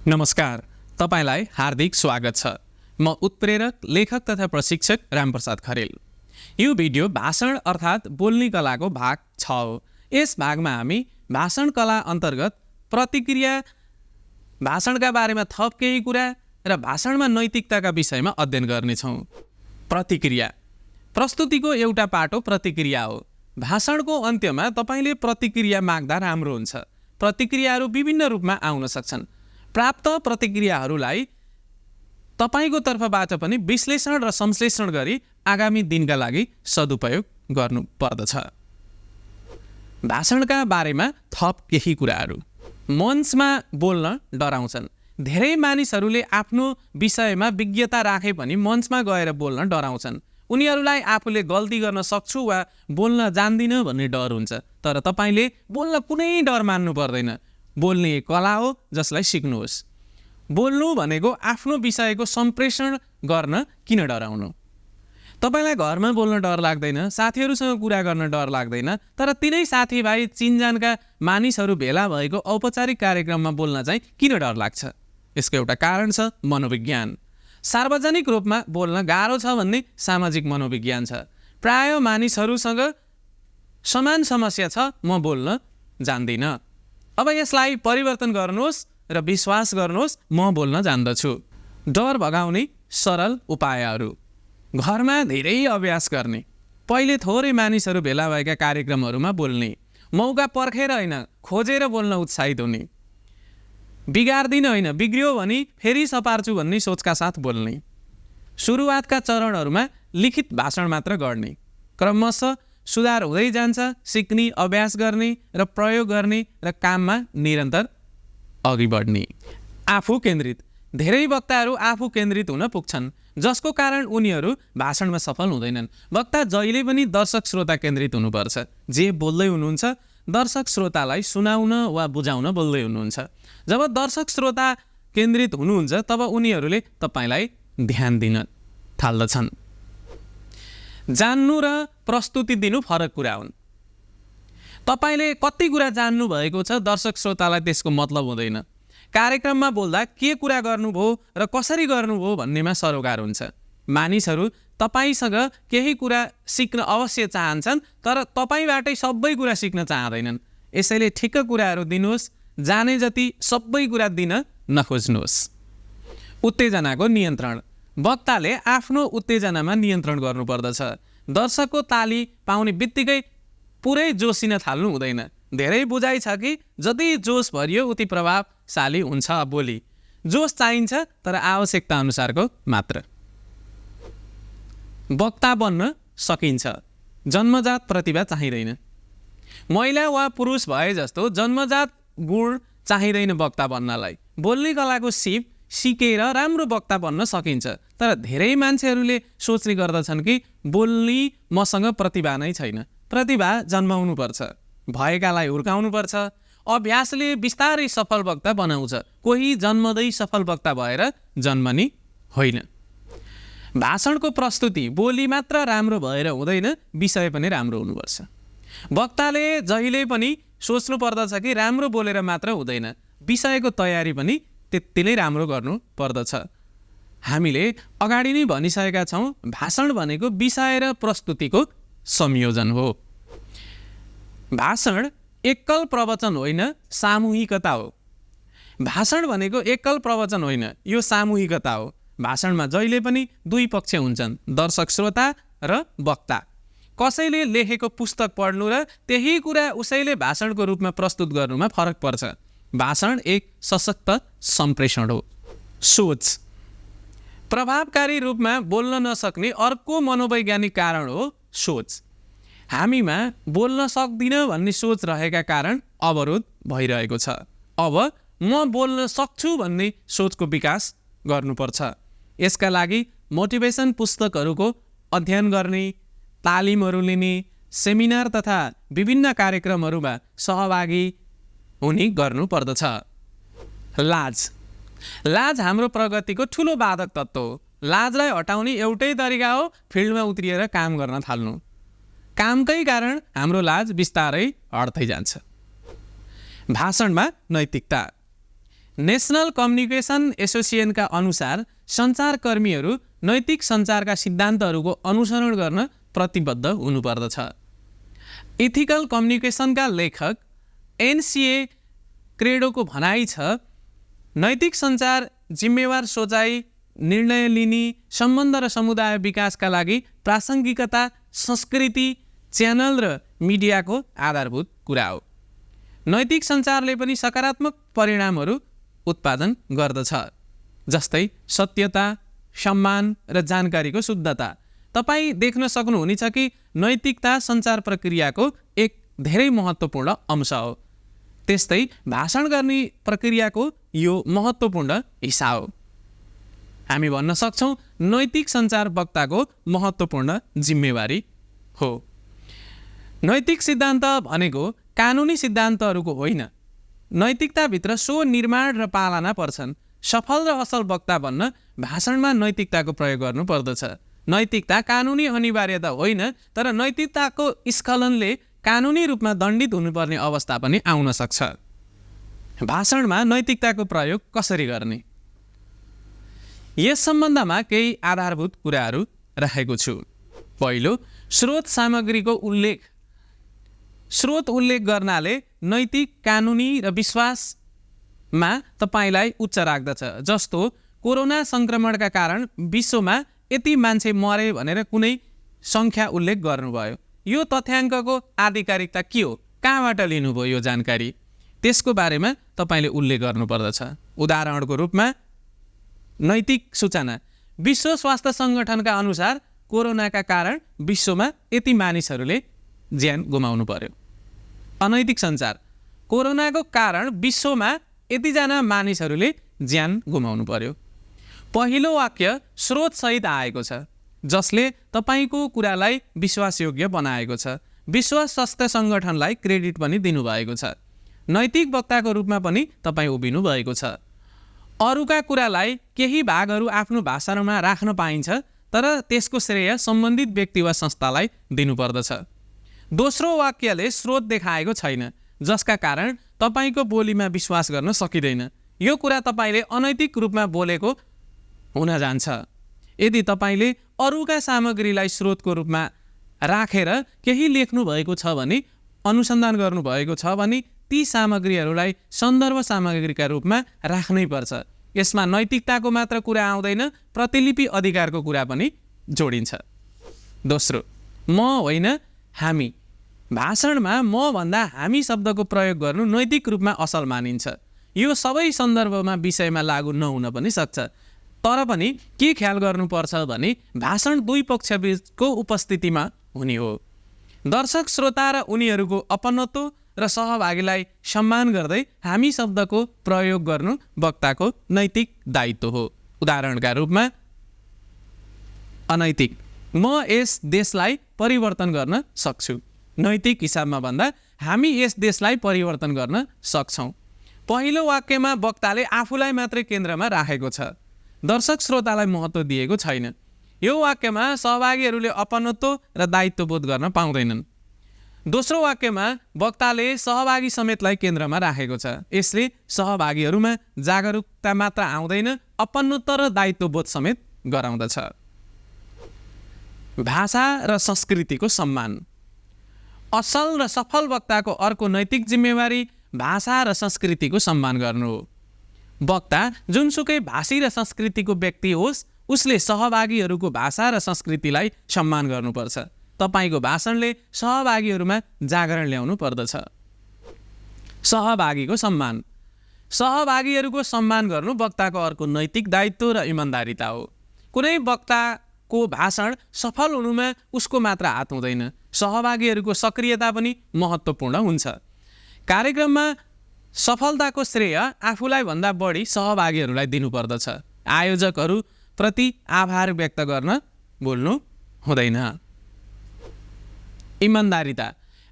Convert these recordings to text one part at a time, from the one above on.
नमस्कार, तपाईलाई हार्दिक स्वागत छ। म उत्प्रेरक लेखक तथा प्रशिक्षक रामप्रसाद खरेल। यो भिडियो भाषण अर्थात् बोल्ने कलाको भाग 6 हो। यस भागमा हामी भाषण कला अन्तर्गत प्रतिक्रिया, भाषणका बारेमा थप केही कुरा र भाषणमा नैतिकताका विषयमा अध्ययन गर्नेछौँ। प्रतिक्रिया प्रस्तुतिको एउटा पाटो प्रतिक्रिया हो। भाषणको अन्त्यमा तपाईले प्रतिक्रिया माग्दा राम्रो हुन्छ। प्रतिक्रियाहरू विभिन्न रूपमा आउन सक्छन्। प्राप्त प्रतिक्रियाहरूलाई तपाईको तर्फबाट पनि विश्लेषण र संश्लेषण गरी आगामी दिनका लागि सदुपयोग गर्नु पर्दछ। भाषणका बारेमा थप केही कुराहरू। मञ्चमा बोल्न डराउँछन्। धेरै मानिसहरूले आफ्नो विषयमा विज्ञता राखे पनि मञ्चमा गएर बोल्न डराउँछन्। उनीहरूलाई आफूले गल्ती गर्न सक्छु वा बोल्न जान्दिन भन्ने डर हुन्छ। तर तपाईले बोल्न कुनै डर मान्नु पर्दैन। बोल्ने कला हो, जसलाई सिक्नुहोस्। बोल्नु भनेको आफ्नो विषयको सम्प्रेषण गर्न किन डराउनु? तपाईलाई घरमा बोल्न डर लाग्दैन, साथीहरूसँग कुरा गर्न डर लाग्दैन, तर तिनै साथीभाइ चिनजानका मानिसहरू भेला भएको औपचारिक कार्यक्रममा बोल्न चाहिँ किन डर लाग्छ? यसको एउटा कारण छ मनोविज्ञान। सार्वजनिक रूपमा बोल्न गाह्रो छ भन्ने सामाजिक मनोविज्ञान छ। प्राय मानिसहरूसँग समान समस्या छ, म बोल्न जान्दिन। अब यसलाई परिवर्तन गर्नुहोस् र विश्वास गर्नुहोस्, म बोल्न जान्दछु। डर भगाउने सरल उपायहरू। घरमा धेरै अभ्यास गर्ने। पहिले थोरै मानिसहरू भेला भएका कार्यक्रमहरूमा बोल्ने। मौका पर्खेर होइन, खोजेर बोल्न उत्साहित हुने। बिगार्दिन होइन, बिग्रियो भने फेरि सपार्छु भन्ने सोचका साथ बोल्ने। सुरुवातका चरणहरूमा लिखित भाषण मात्र गर्ने। क्रमशः सुधार हुँदै जान्छ। सिक्ने, अभ्यास गर्ने र प्रयोग गर्ने र काममा निरन्तर अघि बढ्ने। आफू केन्द्रित। धेरै वक्ताहरू आफू केन्द्रित हुन पुग्छन्, जसको कारण उनीहरू भाषणमा सफल हुँदैनन्। वक्ता जहिले पनि दर्शक श्रोता केन्द्रित हुनुपर्छ। जे बोल्दै हुनुहुन्छ, दर्शक श्रोतालाई सुनाउन वा बुझाउन बोल्दै हुनुहुन्छ। जब दर्शक श्रोता केन्द्रित हुनुहुन्छ, तब उनीहरूले तपाईलाई ध्यान दिन थाल्दछन्। जान्नु र प्रस्तुति दिनु फरक कुरा हुन्। तपाईले कति कुरा जान्नु भएको छ, दर्शक श्रोतालाई त्यसको मतलब हुँदैन। कार्यक्रममा बोल्दा के कुरा गर्नुभयो र कसरी गर्नुभयो भन्नेमा सरोकार हुन्छ। मानिसहरू तपाईसँग केही कुरा सिक्न अवश्य चाहन्छन्, तर तपाईबाटै सबै कुरा सिक्न चाहँदैनन्। यसैले ठिक्क कुराहरू दिनुहोस्। जाने जति सबै कुरा दिन नखोज्नुहोस्। उत्तेजनाको नियन्त्रण। वक्ताले आफ्नो उत्तेजनामा नियन्त्रण गर्नुपर्दछ। दर्शकको ताली पाउने बित्तिकै पुरै जोसिन थाल्नु हुँदैन। धेरै बुझाइ छ कि जति जोस भरियो उति प्रभावशाली हुन्छ बोली। जोस चाहिन्छ, तर आवश्यकता अनुसारको मात्र। वक्ता बन्न सकिन्छ, जन्मजात प्रतिभा चाहिँदैन। महिला वा पुरुष भए जस्तो जन्मजात गुण चाहिँदैन वक्ता बन्नलाई। बोल्ने कलाको सिप सिकेर राम्रो वक्ता बन्न सकिन्छ। तर धेरै मान्छेहरूले सोच्ने गर्दछन् कि बोल्ने मसँग प्रतिभा नै छैन। प्रतिभा जन्माउनुपर्छ, भएकालाई हुर्काउनुपर्छ। अभ्यासले बिस्तारै सफल वक्ता बनाउँछ। कोही जन्मदै सफल वक्ता भएर जन्मने होइन। भाषणको प्रस्तुति बोली मात्र राम्रो भएर हुँदैन, विषय पनि राम्रो हुनुपर्छ। वक्ताले जहिले पनि सोच्नु पर्दछ कि राम्रो बोलेर मात्र हुँदैन, विषयको तयारी पनि त्यति नै राम्रो गर्नु पर्दछ। हामीले अगाडि नै भनिसकेका छौँ, भाषण भनेको विषय र प्रस्तुतिको संयोजन हो। भाषण एकल प्रवचन होइन, सामूहिकता हो। भाषण भनेको एकल प्रवचन होइन, यो सामूहिकता हो। भाषणमा जहिले पनि दुई पक्ष हुन्छन्, दर्शक श्रोता र वक्ता। कसैले लेखेको पुस्तक पढ्नु र त्यही कुरा उसैले भाषणको रूपमा प्रस्तुत गर्नुमा फरक पर्छ। भाषण एक सशक्त सम्प्रेषण हो। सोच। प्रभावकारी रूपमा बोल्न नसक्ने अर्को मनोवैज्ञानिक कारण हो सोच। हामीमा बोल्न सक्दिन भन्ने सोच रहेका कारण अवरोध भइरहेको छ। अब म बोल्न सक्छु भन्ने सोचको विकास गर्नुपर्छ। यसका लागि मोटिभेसन पुस्तकहरूको अध्ययन गर्ने, तालिमहरू लिने, सेमिनार तथा विभिन्न कार्यक्रमहरूमा सहभागी हुने गर्नु पर्दछ। लाज। लाज हाम्रो प्रगतिको ठुलो बाधक तत्त्व हो। लाजलाई हटाउने एउटै तरिका हो फिल्डमा उत्रिएर काम गर्न थाल्नु। कामकै कारण हाम्रो लाज बिस्तारै हट्दै जान्छ। भाषणमा नैतिकता। नेसनल कम्युनिकेसन एसोसिएसनका अनुसार सञ्चारकर्मीहरू नैतिक सञ्चारका सिद्धान्तहरूको अनुसरण गर्न प्रतिबद्ध हुनुपर्दछ। इथिकल कम्युनिकेसनका लेखक एनसिए क्रेडोको भनाइ छ, नैतिक सञ्चार जिम्मेवार सोचाइ, निर्णय लिने, सम्बन्ध र समुदाय विकासका लागि प्रासङ्गिकता, संस्कृति, च्यानल र मिडियाको आधारभूत कुरा हो। नैतिक सञ्चारले पनि सकारात्मक परिणामहरू उत्पादन गर्दछ, जस्तै सत्यता, सम्मान र जानकारीको शुद्धता। तपाईँ देख्न सक्नुहुनेछ कि नैतिकता सञ्चार प्रक्रियाको एक धेरै महत्त्वपूर्ण अंश हो। त्यस्तै भाषण गर्ने प्रक्रियाको यो महत्त्वपूर्ण हिस्सा हो। हामी भन्न सक्छौँ नैतिक सञ्चार वक्ताको महत्त्वपूर्ण जिम्मेवारी हो। नैतिक सिद्धान्त भनेको कानुनी सिद्धान्तहरूको होइन। नैतिकताभित्र स्वनिर्माण र पालना पर्छन्। सफल र असल वक्ता बन्न भाषणमा नैतिकताको प्रयोग गर्नुपर्दछ। नैतिकता कानुनी अनिवार्यता होइन, तर नैतिकताको स्खलनले कानुनी रूपमा दण्डित हुनुपर्ने अवस्था पनि आउन सक्छ। भाषणमा नैतिकताको प्रयोग कसरी गर्ने, यस सम्बन्धमा केही आधारभूत कुराहरू राखेको छु। पहिलो, स्रोत सामग्रीको उल्लेख। स्रोत उल्लेख गर्नाले नैतिक, कानुनी र विश्वासमा तपाईलाई उच्च राख्दछ। जस्तो कोरोना सङ्क्रमणका कारण विश्वमा यति मान्छे मरे भनेर कुनै सङ्ख्या उल्लेख गर्नुभयो। यो तथ्याङ्कको आधिकारिकता के हो, कहाँबाट लिनुभयो यो जानकारी, त्यसको बारेमा तपाईले उल्लेख गर्नुपर्दछ। उदाहरणको रूपमा नैतिक सूचना। विश्व स्वास्थ्य सङ्गठनका अनुसार कोरोनाका कारण विश्वमा यति मानिसहरूले ज्यान गुमाउनु पर्यो। अनैतिक सञ्चार। कोरोनाको कारण विश्वमा यतिजना मानिसहरूले ज्यान गुमाउनु पर्यो। पहिलो वाक्य स्रोतसहित आएको छ, जसले तपाईँको कुरालाई विश्वासयोग्य बनाएको छ। विश्व स्वास्थ्य सङ्गठनलाई क्रेडिट पनि दिनुभएको छ। नैतिक वक्ताको रूपमा पनि तपाईँ उभिनु भएको छ। अरूका कुरालाई केही भागहरू आफ्नो भाषामा राख्न पाइन्छ, तर त्यसको श्रेय सम्बन्धित व्यक्ति वा संस्थालाई दिनुपर्दछ। दोस्रो वाक्यले स्रोत देखाएको छैन, जसका कारण तपाईँको बोलीमा विश्वास गर्न सकिँदैन। यो कुरा तपाईँले अनैतिक रूपमा बोलेको हुन जान्छ। यदि तपाईँले अरूका सामग्रीलाई स्रोतको रूपमा राखेर केही लेख्नु भएको छ भने, अनुसन्धान गर्नुभएको छ भने, ती सामग्रीहरूलाई सन्दर्भ सामग्रीका रूपमा राख्नै पर्छ। यसमा नैतिकताको मात्र कुरा आउँदैन, प्रतिलिपि अधिकारको कुरा पनि जोडिन्छ। दोस्रो, म होइन हामी। भाषणमा म भन्दा हामी शब्दको प्रयोग गर्नु नैतिक रूपमा असल मानिन्छ। यो सबै सन्दर्भमा विषयमा लागू नहुन पनि सक्छ। तर पनि के ख्याल गर्नुपर्छ भने भाषण दुई पक्षबीचको उपस्थितिमा हुने हो। दर्शक, श्रोता र उनीहरूको अपनत्व र सहभागीलाई सम्मान गर्दै हामी शब्दको प्रयोग गर्नु वक्ताको नैतिक दायित्व हो। उदाहरणका रूपमा अनैतिक, म यस देशलाई परिवर्तन गर्न सक्छु। नैतिक हिसाबमा भन्दा हामी यस देशलाई परिवर्तन गर्न सक्छौँ। पहिलो वाक्यमा वक्ताले आफूलाई मात्रै केन्द्रमा राखेको छ, दर्शक श्रोतालाई महत्त्व दिएको छैन। यो वाक्यमा सहभागीहरूले अपनत्व र दायित्वबोध गर्न पाउँदैनन्। दोस्रो वाक्यमा वक्ताले सहभागी समेतलाई केन्द्रमा राखेको छ। यसले सहभागीहरूमा जागरुकता मात्र आउँदैन, अपनत्व र दायित्वबोध समेत गराउँदछ। भाषा र संस्कृतिको सम्मान। असल र सफल वक्ताको अर्को नैतिक जिम्मेवारी भाषा र संस्कृतिको सम्मान गर्नु हो। वक्ता जुनसुकै भाषी र संस्कृतिको व्यक्ति होस्, उसले सहभागीहरूको भाषा र संस्कृतिलाई सम्मान गर्नुपर्छ। तपाईँको भाषणले सहभागीहरूमा जागरण ल्याउनु पर्दछ। सहभागीको सम्मान। सहभागीहरूको सम्मान गर्नु वक्ताको अर्को नैतिक दायित्व र इमान्दारिता हो। कुनै वक्ताको भाषण सफल हुनुमा उसको मात्र हात हुँदैन, सहभागीहरूको सक्रियता पनि महत्त्वपूर्ण हुन्छ। कार्यक्रममा सफलताको श्रेय आफूलाई भन्दा बढी सहभागीहरूलाई दिनुपर्दछ। आयोजकहरूप्रति आभार व्यक्त गर्न भुल्नु हुँदैन। इमान्दारिता।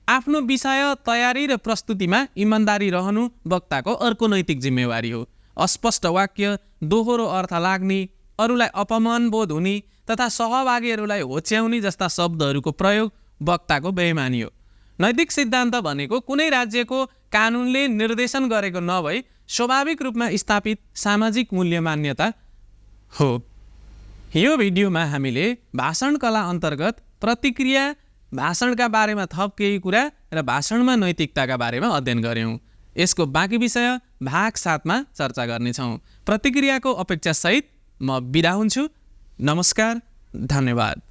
आफ्नो विषय तयारी र प्रस्तुतिमा इमान्दारी रहनु वक्ताको अर्को नैतिक जिम्मेवारी हो। अस्पष्ट वाक्य, दोहोरो अर्थ लाग्ने, अरूलाई अपमान बोध हुने तथा सहभागीहरूलाई होच्याउने जस्ता शब्दहरूको प्रयोग वक्ताको बेइमानी हो। नैतिक सिद्धान्त भनेको कुनै राज्यको कानुनले निर्देशन गरेको नभई स्वाभाविक रूपमा स्थापित सामाजिक मूल्य मान्यता हो। यो भिडियोमा हामीले भाषण कला अन्तर्गत प्रतिक्रिया, भाषणका बारेमा थप केही कुरा र भाषणमा नैतिकताका बारेमा अध्ययन गर्यौं। यसको बाँकी विषय भाग 7 मा चर्चा गर्नेछौँ। प्रतिक्रियाको अपेक्षासहित म बिदा हुन्छु। नमस्कार, धन्यवाद।